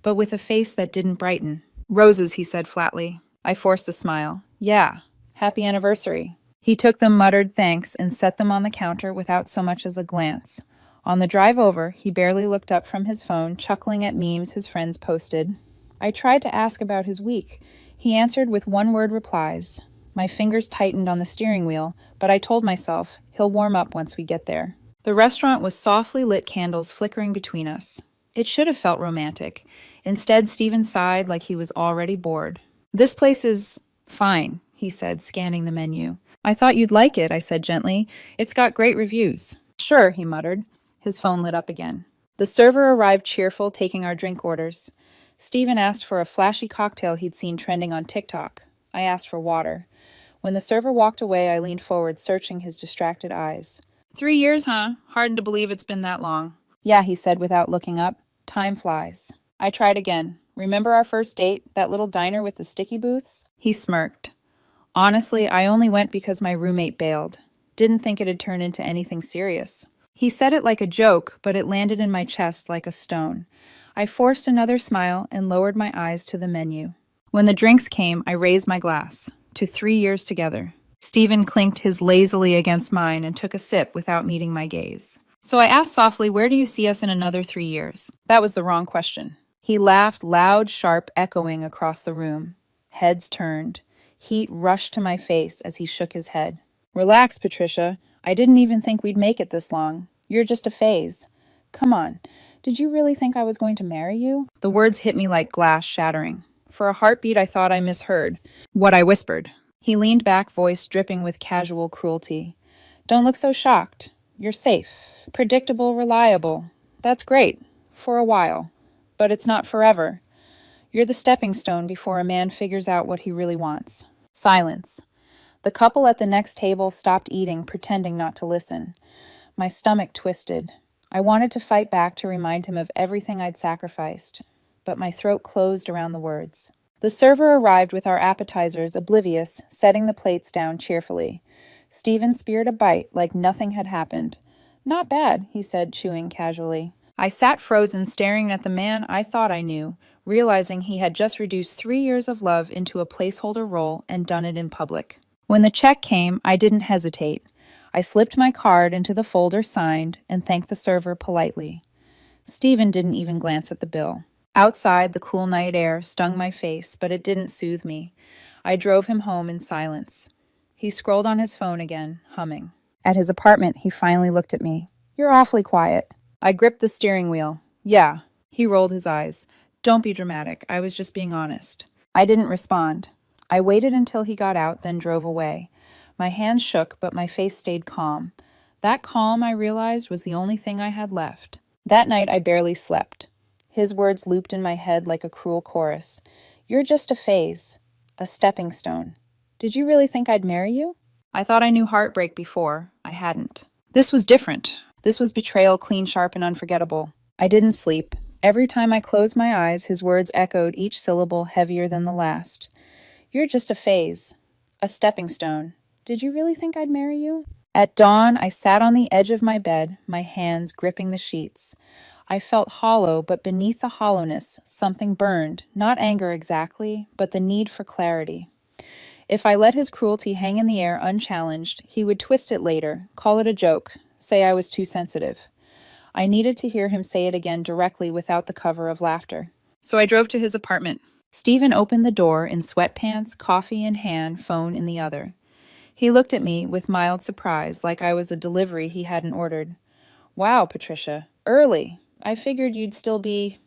but with a face that didn't brighten. "Roses," he said flatly. I forced a smile. "Yeah, happy anniversary." He took them, muttered thanks, and set them on the counter without so much as a glance. On the drive over, he barely looked up from his phone, chuckling at memes his friends posted. I tried to ask about his week. He answered with one-word replies. My fingers tightened on the steering wheel, but I told myself, he'll warm up once we get there. The restaurant was softly lit candles flickering between us. It should have felt romantic. Instead, Stephen sighed like he was already bored. "This place is fine," he said, scanning the menu. "I thought you'd like it," I said gently. "It's got great reviews." "Sure," he muttered. His phone lit up again. The server arrived cheerful, taking our drink orders. Stephen asked for a flashy cocktail he'd seen trending on TikTok. I asked for water. When the server walked away, I leaned forward, searching his distracted eyes. 3 years, huh? Hard to believe it's been that long." "Yeah," he said without looking up. "Time flies." I tried again. "Remember our first date, that little diner with the sticky booths?" He smirked. "Honestly, I only went because my roommate bailed. Didn't think it'd turn into anything serious." He said it like a joke, but it landed in my chest like a stone. I forced another smile and lowered my eyes to the menu. When the drinks came, I raised my glass. To 3 years together. Stephen clinked his lazily against mine and took a sip without meeting my gaze. So I asked softly, "Where do you see us in another 3 years?" That was the wrong question. He laughed, loud, sharp, echoing across the room. Heads turned. Heat rushed to my face as he shook his head. "Relax, Patricia. I didn't even think we'd make it this long. You're just a phase. Come on. Did you really think I was going to marry you?" The words hit me like glass shattering. For a heartbeat, I thought I misheard what I whispered. He leaned back, voice dripping with casual cruelty. "Don't look so shocked. You're safe, predictable, reliable. That's great. For a while. But it's not forever. You're the stepping stone before a man figures out what he really wants." Silence. The couple at the next table stopped eating, pretending not to listen. My stomach twisted. I wanted to fight back to remind him of everything I'd sacrificed, but my throat closed around the words. The server arrived with our appetizers, oblivious, setting the plates down cheerfully. Stephen speared a bite like nothing had happened. "Not bad," he said, chewing casually. I sat frozen, staring at the man I thought I knew, realizing he had just reduced 3 years of love into a placeholder role and done it in public. When the check came, I didn't hesitate. I slipped my card into the folder, signed, and thanked the server politely. Stephen didn't even glance at the bill. Outside, the cool night air stung my face, but it didn't soothe me. I drove him home in silence. He scrolled on his phone again, humming. At his apartment, he finally looked at me. "You're awfully quiet." I gripped the steering wheel. "Yeah." He rolled his eyes. "Don't be dramatic. I was just being honest." I didn't respond. I waited until he got out, then drove away. My hands shook, but my face stayed calm. That calm, I realized, was the only thing I had left. That night, I barely slept. His words looped in my head like a cruel chorus. "You're just a phase. A stepping stone. Did you really think I'd marry you?" I thought I knew heartbreak before. I hadn't. This was different. This was betrayal, clean, sharp, and unforgettable. I didn't sleep. Every time I closed my eyes, his words echoed, each syllable heavier than the last. "You're just a phase. A stepping stone. Did you really think I'd marry you?" At dawn, I sat on the edge of my bed, my hands gripping the sheets. I felt hollow, but beneath the hollowness, something burned, not anger exactly, but the need for clarity. If I let his cruelty hang in the air unchallenged, he would twist it later, call it a joke, say I was too sensitive. I needed to hear him say it again directly without the cover of laughter. So I drove to his apartment. Stephen opened the door in sweatpants, coffee in hand, phone in the other. He looked at me with mild surprise, like I was a delivery he hadn't ordered. Wow, Patricia. Early. I figured you'd still be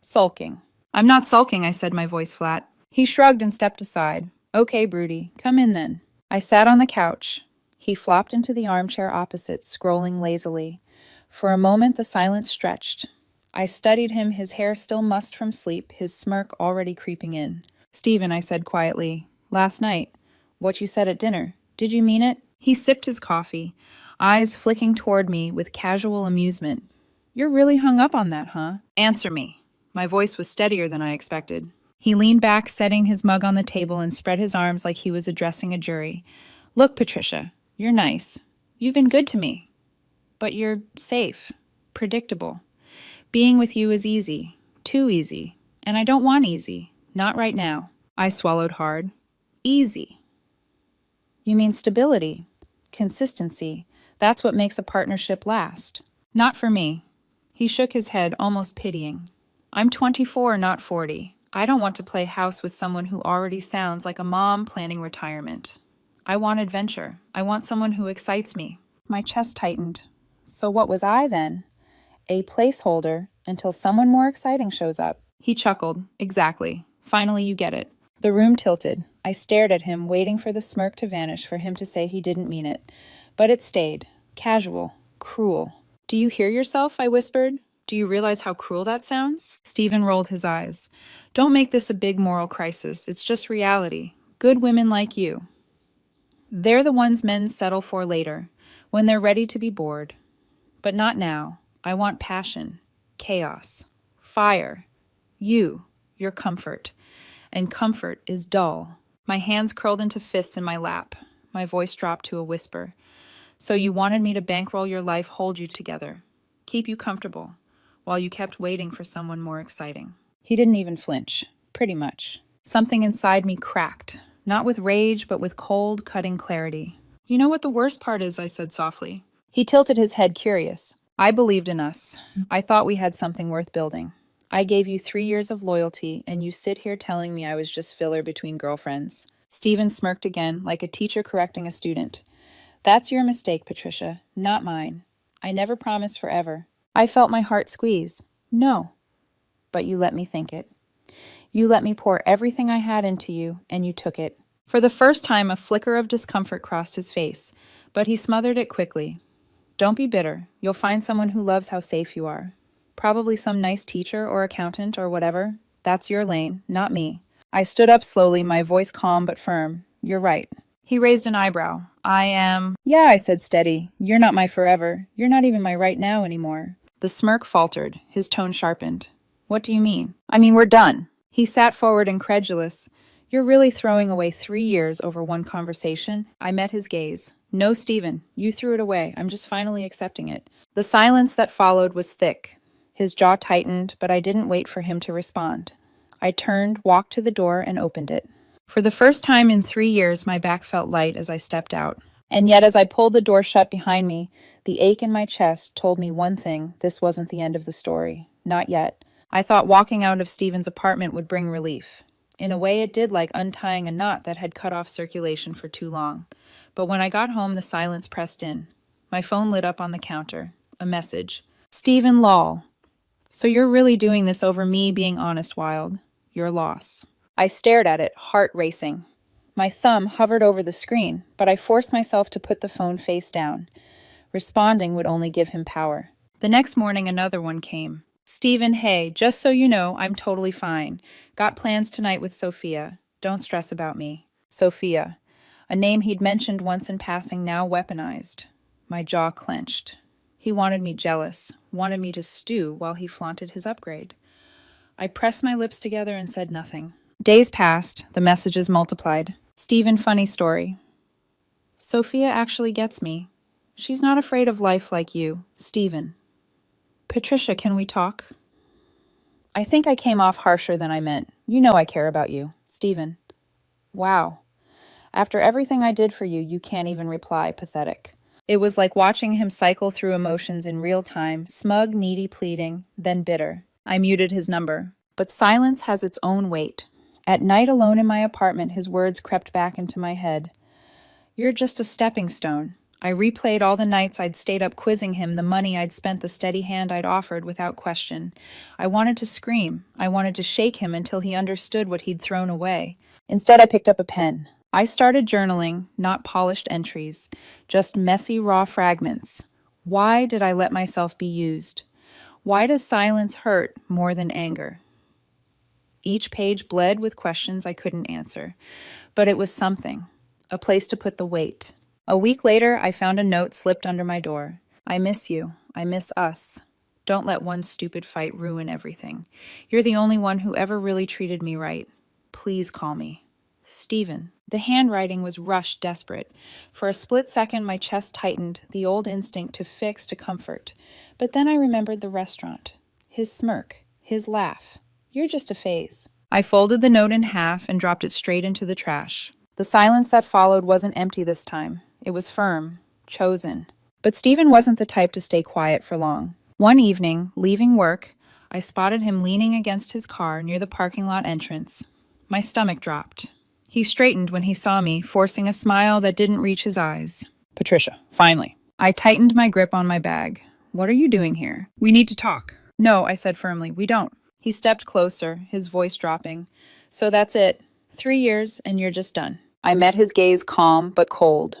sulking. I'm not sulking, I said, my voice flat. He shrugged and stepped aside. Okay, Broody, come in then. I sat on the couch. He flopped into the armchair opposite, scrolling lazily. For a moment, the silence stretched. I studied him, his hair still mussed from sleep, his smirk already creeping in. Stephen, I said quietly, last night, what you said at dinner, did you mean it? He sipped his coffee, eyes flicking toward me with casual amusement. You're really hung up on that, huh? Answer me. My voice was steadier than I expected. He leaned back, setting his mug on the table, and spread his arms like he was addressing a jury. Look, Patricia, you're nice. You've been good to me. But you're safe, predictable. Being with you is easy, too easy, and I don't want easy, not right now. I swallowed hard. Easy. You mean stability, consistency. That's what makes a partnership last. Not for me. He shook his head, almost pitying. I'm 24, not 40. I don't want to play house with someone who already sounds like a mom planning retirement. I want adventure. I want someone who excites me. My chest tightened. So what was I then? A placeholder until someone more exciting shows up. He chuckled. Exactly. Finally, you get it. The room tilted. I stared at him, waiting for the smirk to vanish, for him to say he didn't mean it. But it stayed. Casual. Cruel. Do you hear yourself? I whispered. Do you realize how cruel that sounds? Stephen rolled his eyes. Don't make this a big moral crisis. It's just reality. Good women like you. They're the ones men settle for later, when they're ready to be bored. But not now. I want passion, chaos, fire. You, your comfort. And comfort is dull. My hands curled into fists in my lap. My voice dropped to a whisper. So you wanted me to bankroll your life, hold you together, keep you comfortable, while you kept waiting for someone more exciting. He didn't even flinch, pretty much. Something inside me cracked, not with rage, but with cold, cutting clarity. You know what the worst part is, I said softly. He tilted his head, curious. I believed in us. I thought we had something worth building. I gave you 3 years of loyalty, and you sit here telling me I was just filler between girlfriends. Stephen smirked again, like a teacher correcting a student. That's your mistake, Patricia, not mine. I never promised forever. I felt my heart squeeze. No. But you let me think it. You let me pour everything I had into you, and you took it. For the first time, a flicker of discomfort crossed his face, but he smothered it quickly. Don't be bitter. You'll find someone who loves how safe you are. Probably some nice teacher or accountant or whatever. That's your lane, not me. I stood up slowly, my voice calm but firm. You're right. He raised an eyebrow. Yeah, I said steady. You're not my forever. You're not even my right now anymore. The smirk faltered. His tone sharpened. What do you mean? I mean, we're done. He sat forward, incredulous. You're really throwing away 3 years over one conversation? I met his gaze. No, Stephen, you threw it away. I'm just finally accepting it. The silence that followed was thick. His jaw tightened, but I didn't wait for him to respond. I turned, walked to the door, and opened it. For the first time in 3 years, my back felt light as I stepped out. And yet, as I pulled the door shut behind me, the ache in my chest told me one thing: this wasn't the end of the story. Not yet. I thought walking out of Stephen's apartment would bring relief. In a way, it did, like untying a knot that had cut off circulation for too long. But when I got home, the silence pressed in. My phone lit up on the counter. A message. Stephen Lal. So you're really doing this over me being honest, Wild. Your loss. I stared at it, heart racing. My thumb hovered over the screen, but I forced myself to put the phone face down. Responding would only give him power. The next morning, another one came. Stephen, hey, just so you know, I'm totally fine. Got plans tonight with Sophia. Don't stress about me. Sophia. A name he'd mentioned once in passing, now weaponized. My jaw clenched. He wanted me jealous, wanted me to stew while he flaunted his upgrade. I pressed my lips together and said nothing. Days passed, the messages multiplied. Stephen, funny story. Sophia actually gets me. She's not afraid of life like you, Stephen. Patricia, can we talk? I think I came off harsher than I meant. You know I care about you, Stephen. Wow. After everything I did for you, you can't even reply, pathetic. It was like watching him cycle through emotions in real time, smug, needy, pleading, then bitter. I muted his number. But silence has its own weight. At night alone in my apartment, his words crept back into my head. You're just a stepping stone. I replayed all the nights I'd stayed up quizzing him, the money I'd spent, the steady hand I'd offered without question. I wanted to scream. I wanted to shake him until he understood what he'd thrown away. Instead, I picked up a pen. I started journaling, not polished entries, just messy, raw fragments. Why did I let myself be used? Why does silence hurt more than anger? Each page bled with questions I couldn't answer, but it was something, a place to put the weight. A week later, I found a note slipped under my door. I miss you. I miss us. Don't let one stupid fight ruin everything. You're the only one who ever really treated me right. Please call me. Stephen. The handwriting was rushed, desperate. For a split second, my chest tightened, the old instinct to fix, to comfort. But then I remembered the restaurant. His smirk. His laugh. You're just a phase. I folded the note in half and dropped it straight into the trash. The silence that followed wasn't empty this time. It was firm, chosen. But Stephen wasn't the type to stay quiet for long. One evening, leaving work, I spotted him leaning against his car near the parking lot entrance. My stomach dropped. He straightened when he saw me, forcing a smile that didn't reach his eyes. Patricia, finally. I tightened my grip on my bag. What are you doing here? We need to talk. No, I said firmly, we don't. He stepped closer, his voice dropping. So that's it. 3 years, and you're just done. I met his gaze calm but cold.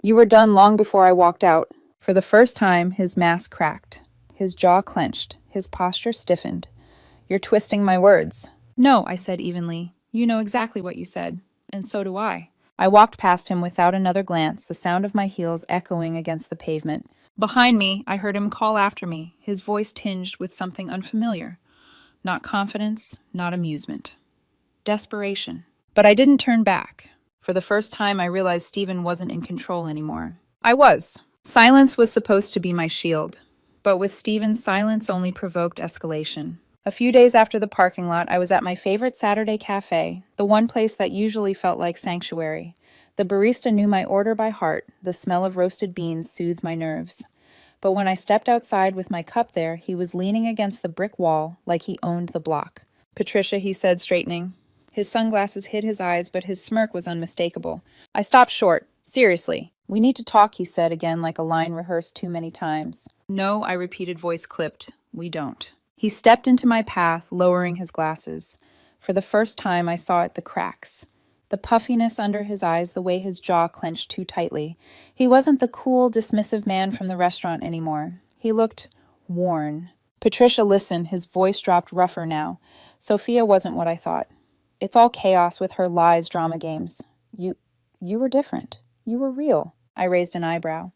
You were done long before I walked out. For the first time, his mask cracked. His jaw clenched. His posture stiffened. You're twisting my words. No, I said evenly. You know exactly what you said. And so do I. I walked past him without another glance, the sound of my heels echoing against the pavement. Behind me, I heard him call after me, his voice tinged with something unfamiliar. Not confidence, not amusement. Desperation. But I didn't turn back. For the first time, I realized Stephen wasn't in control anymore. I was. Silence was supposed to be my shield. But with Stephen, silence only provoked escalation. A few days after the parking lot, I was at my favorite Saturday cafe, the one place that usually felt like sanctuary. The barista knew my order by heart. The smell of roasted beans soothed my nerves. But when I stepped outside with my cup there, he was leaning against the brick wall like he owned the block. Patricia, he said, straightening. His sunglasses hid his eyes, but his smirk was unmistakable. I stopped short. Seriously. We need to talk, he said again like a line rehearsed too many times. No, I repeated, voice clipped. We don't. He stepped into my path, lowering his glasses. For the first time, I saw the cracks. The puffiness under his eyes, the way his jaw clenched too tightly. He wasn't the cool, dismissive man from the restaurant anymore. He looked worn. Patricia listened, his voice dropped rougher now. Sophia wasn't what I thought. It's all chaos with her lies, drama games. You were different. You were real. I raised an eyebrow.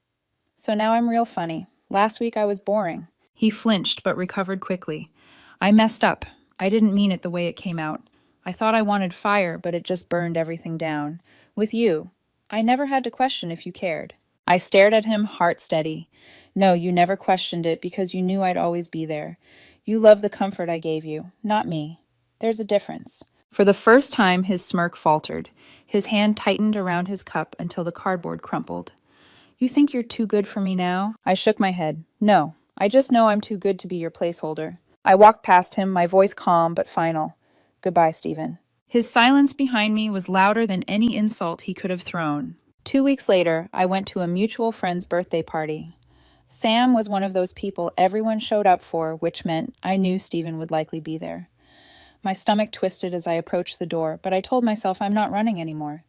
So now I'm real funny. Last week I was boring. He flinched but recovered quickly. I messed up. I didn't mean it the way it came out. I thought I wanted fire, but it just burned everything down. With you, I never had to question if you cared. I stared at him, heart steady. No, you never questioned it because you knew I'd always be there. You loved the comfort I gave you, not me. There's a difference. For the first time, his smirk faltered. His hand tightened around his cup until the cardboard crumpled. You think you're too good for me now? I shook my head. No, I just know I'm too good to be your placeholder. I walked past him, my voice calm but final. Goodbye, Stephen. His silence behind me was louder than any insult he could have thrown. 2 weeks later, I went to a mutual friend's birthday party. Sam was one of those people everyone showed up for, which meant I knew Stephen would likely be there. My stomach twisted as I approached the door, but I told myself I'm not running anymore.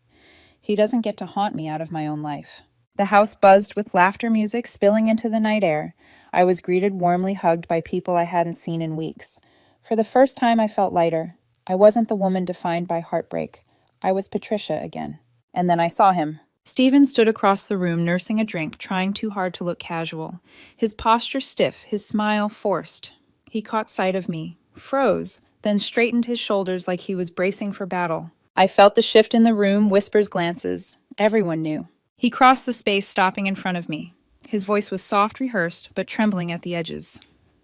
He doesn't get to haunt me out of my own life. The house buzzed with laughter music spilling into the night air. I was greeted warmly hugged by people I hadn't seen in weeks. For the first time, I felt lighter. I wasn't the woman defined by heartbreak. I was Patricia again. And then I saw him. Stephen stood across the room nursing a drink, trying too hard to look casual. His posture stiff, his smile forced. He caught sight of me, froze, then straightened his shoulders like he was bracing for battle. I felt the shift in the room, whispers, glances. Everyone knew. He crossed the space, stopping in front of me. His voice was soft, rehearsed, but trembling at the edges.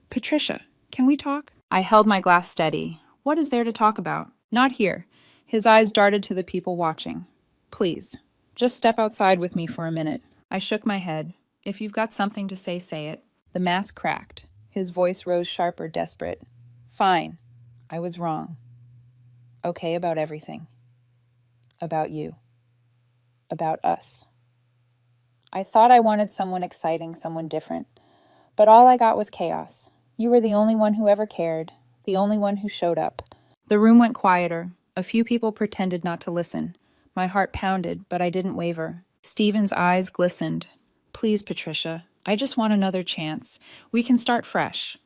Patricia, can we talk? I held my glass steady. What is there to talk about? Not here. His eyes darted to the people watching. Please, just step outside with me for a minute. I shook my head. If you've got something to say, say it. The mask cracked. His voice rose sharper, desperate. Fine. I was wrong. Okay about everything. About you. About us. I thought I wanted someone exciting, someone different. But all I got was chaos. You were the only one who ever cared, the only one who showed up. The room went quieter. A few people pretended not to listen. My heart pounded, but I didn't waver. Stephen's eyes glistened. Please, Patricia, I just want another chance. We can start fresh.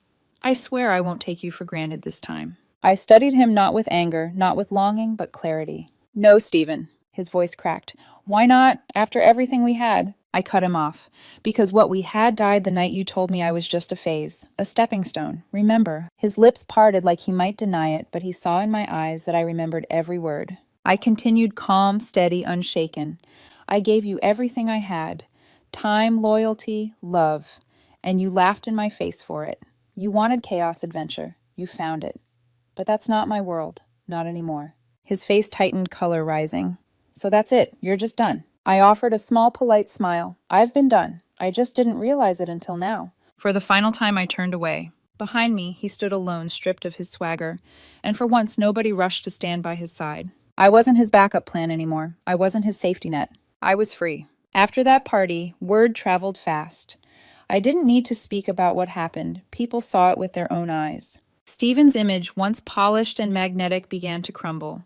I swear I won't take you for granted this time. I studied him not with anger, not with longing, but clarity. No, Stephen, his voice cracked. Why not, after everything we had? I cut him off. Because what we had died the night you told me I was just a phase, a stepping stone, remember? His lips parted like he might deny it, but he saw in my eyes that I remembered every word. I continued calm, steady, unshaken. I gave you everything I had. Time, loyalty, love. And you laughed in my face for it. You wanted chaos adventure. You found it. But that's not my world. Not anymore. His face tightened, color rising. So that's it. You're just done. I offered a small, polite smile. I've been done. I just didn't realize it until now. For the final time, I turned away. Behind me, he stood alone, stripped of his swagger, and for once, nobody rushed to stand by his side. I wasn't his backup plan anymore. I wasn't his safety net. I was free. After that party, word traveled fast. I didn't need to speak about what happened. People saw it with their own eyes. Stephen's image, once polished and magnetic, began to crumble.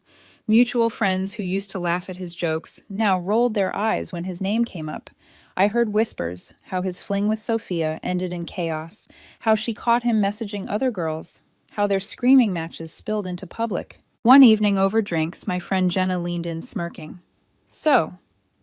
Mutual friends who used to laugh at his jokes now rolled their eyes when his name came up. I heard whispers, how his fling with Sophia ended in chaos, how she caught him messaging other girls, how their screaming matches spilled into public. One evening over drinks, my friend Jenna leaned in smirking. So,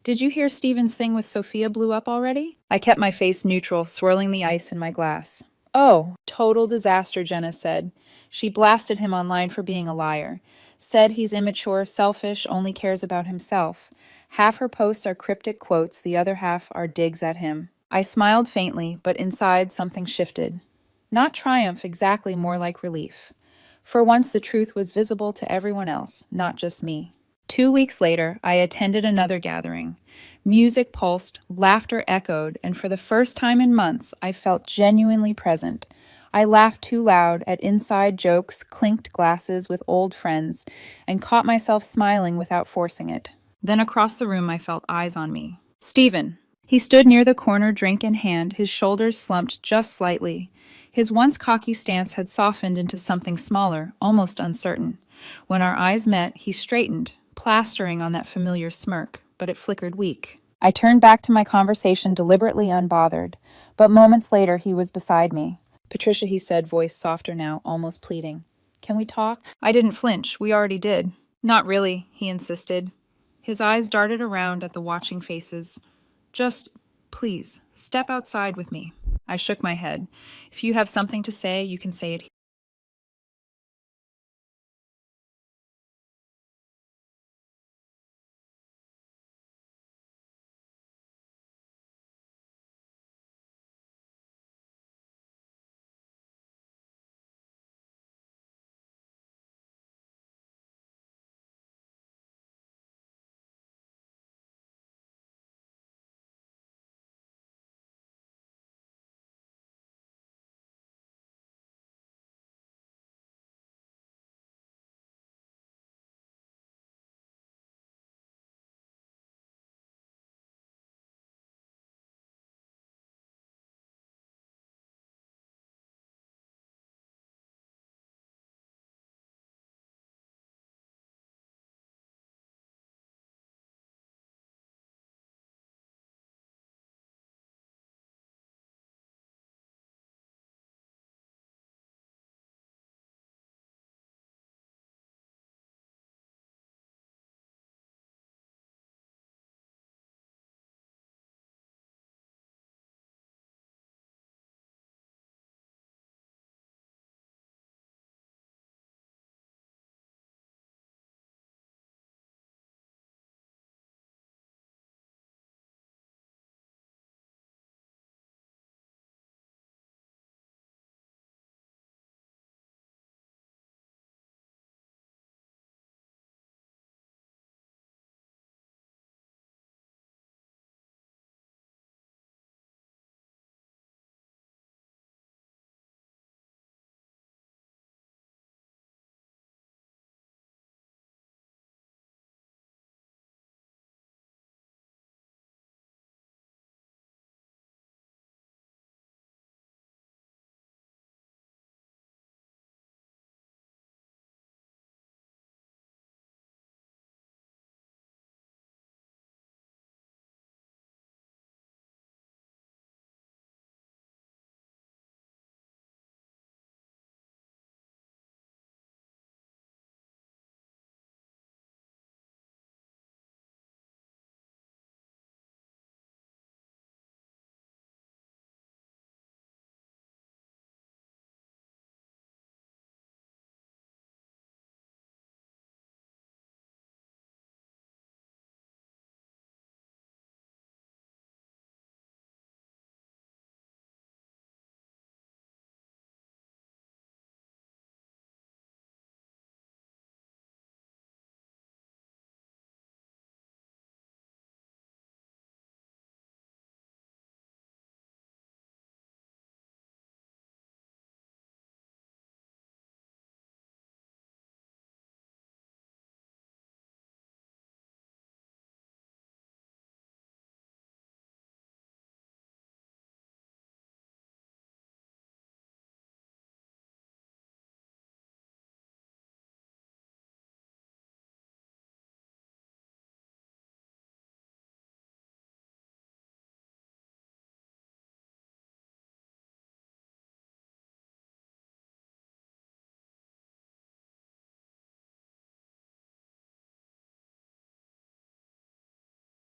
did you hear Stephen's thing with Sophia blew up already? I kept my face neutral, swirling the ice in my glass. Oh, total disaster, Jenna said. She blasted him online for being a liar. Said he's immature, selfish, only cares about himself. Half her posts are cryptic quotes, the other half are digs at him. I smiled faintly, but inside something shifted. Not triumph, exactly, more like relief. For once the truth was visible to everyone else, not just me. 2 weeks later, I attended another gathering. Music pulsed, laughter echoed, and for the first time in months, I felt genuinely present. I laughed too loud at inside jokes, clinked glasses with old friends, and caught myself smiling without forcing it. Then across the room, I felt eyes on me. Stephen. He stood near the corner, drink in hand, his shoulders slumped just slightly. His once cocky stance had softened into something smaller, almost uncertain. When our eyes met, he straightened, plastering on that familiar smirk, but it flickered weak. I turned back to my conversation deliberately unbothered, but moments later he was beside me. Patricia, he said, voice softer now, almost pleading. Can we talk? I didn't flinch. We already did. Not really, he insisted. His eyes darted around at the watching faces. Just, please, step outside with me. I shook my head. If you have something to say, you can say it here.